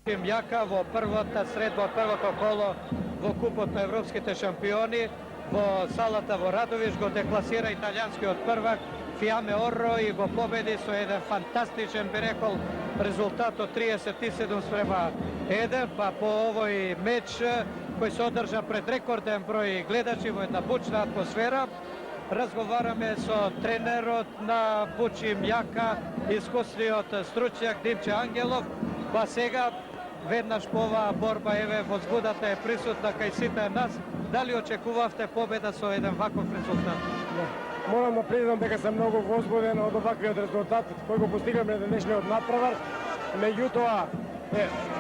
Јака во првата средба, првото коло во Купот на европските шампиони во салата во Радовиш го декласира италијанскиот првак Фиаме Орро и го победи со еден фантастичен, би рекол, резултат од 37:1. Па по овој меч кој се одржа пред рекорден број гледачи во една бучна атмосфера, разговараме со тренерот на Бучим Јака, искусниот стручњак Димче Ангелов. Па сега веднаш по оваа борба, еве, возбудата е присутна кај сите нас. Дали очекувавте победа со еден ваков резултат? Морам да признам дека сам многу возбуден од оваквиот резултат кој го постигнаме на денешниот натпревар. Меѓутоа,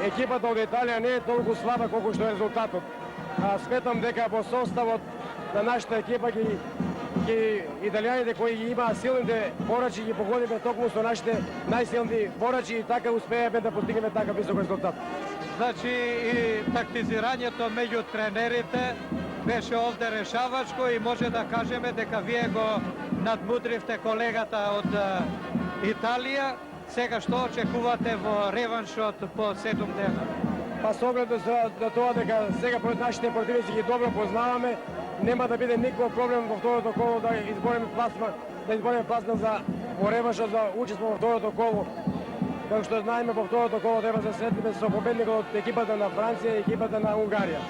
екипата од Италија не е толку слаба колку што е резултатот. Сметам дека во составот на нашата екипа ги италијаните кои ги имаа силните борачи ги погодиме токму со нашите најсилни борачи и така успееме да постигнеме така висок резултат. Значи и тактизирањето меѓу тренерите беше овде решавачко и може да кажеме дека вие го надмудривте колегата од Италија. Сега што очекувате во реваншот по 7 дена? Па со оглед на тоа дека сега нашите противници ги добро познаваме, нема да биде никаков проблем во второто коло да избориме пласман за во реваншот за учество во второто коло. Како што знаеме, во второто коло треба да се сретнеме со победникот од екипата на Франција и екипата на Унгарија.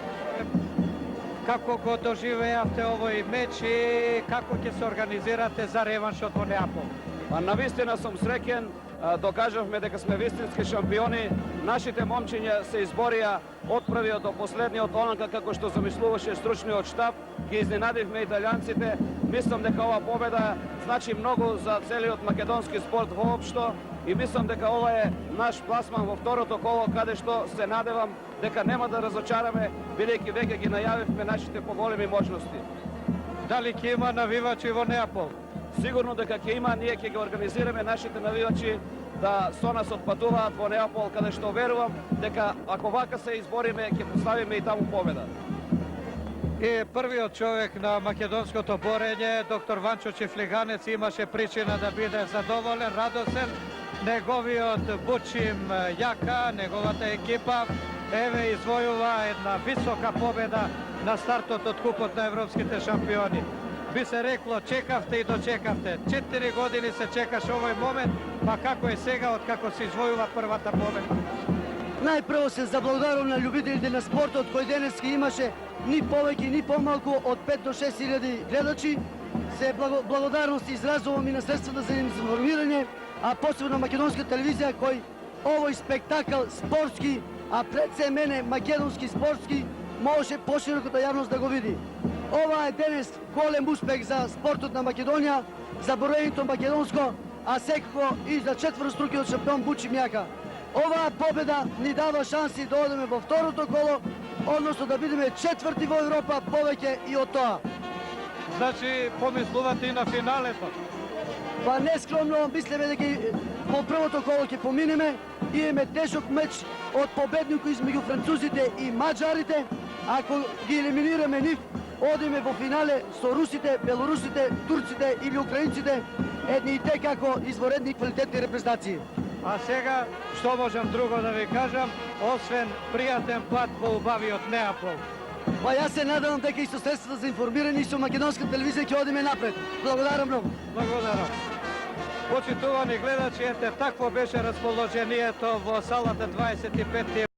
Како го доживеавте овој меч и како ќе се организирате за реваншот во Неапол? Па навистина сум среќен, докажавме дека сме вистински шампиони. Нашите момчиња се изборија од првиот до последниот онака како што замислуваше стручниот штаб. Ги изненадивме италијанците. Мислам дека ова победа значи многу за целиот македонски спорт воопшто и мислам дека ова е наш пласман во второто коло, каде што се надевам дека нема да разочараме, бидејќи веќе ги најавивме нашите поголеми можности. Дали ќе има навивачи во Неапол? Сигурно дека ќе има, ние ќе ги организираме нашите навивачи да со нас отпатуваат во Неапол, каде што верувам дека ако вака се избориме, ќе поставиме и таму победа. И првиот човек на македонското борење, доктор Ванчо Чифлиганец, имаше причина да биде задоволен, радосен. Неговиот Бучим Јака, неговата екипа, еве извојува една висока победа на стартот од Купот на европските шампиони. Би се рекло, чекавте и дочекавте. 4 години се чекаше овој момент, па како е сега, од како се извојува првата победа? Најпрво се заблагодарам на љубителите на спортот кој денески имаше ни повеќе ни помалку од 5 до 6 илјади гледачи. Се благодарност изразувам и на средствата за информирање, а посебно на македонска телевизија кој овој спектакл спортски, а пред се мене македонски спортски, може пошироката јавност да го види. Ова е денес голем успех за спортот на Македонија, за броењето македонско, а секако и за четврструкиот шампион Бучим Јака. Оваа победа ни дава шанси да одеме во второто коло, односно да бидеме четврти во Европа, повеќе и од тоа. Значи, помислувате и на финалето? Па нескромно, мислиме дека во првото коло ќе поминеме, имаме тежок меч од победникот измеѓу французите и маđарите. Ако ги елиминираме нив, одиме во финале со русите, белорусите, турците или украинците, едни и те како изворедни квалитетни репрезентации. А сега, што можам друго да ви кажам, освен пријатен пат во убавиот Неапол? Па јас се надевам дека и со средствата за информирање и со македонска телевизија ќе одиме напред. Благодарам многу. Благодарам. Почитувани гледачи, ете такво беше расположението во салата 25.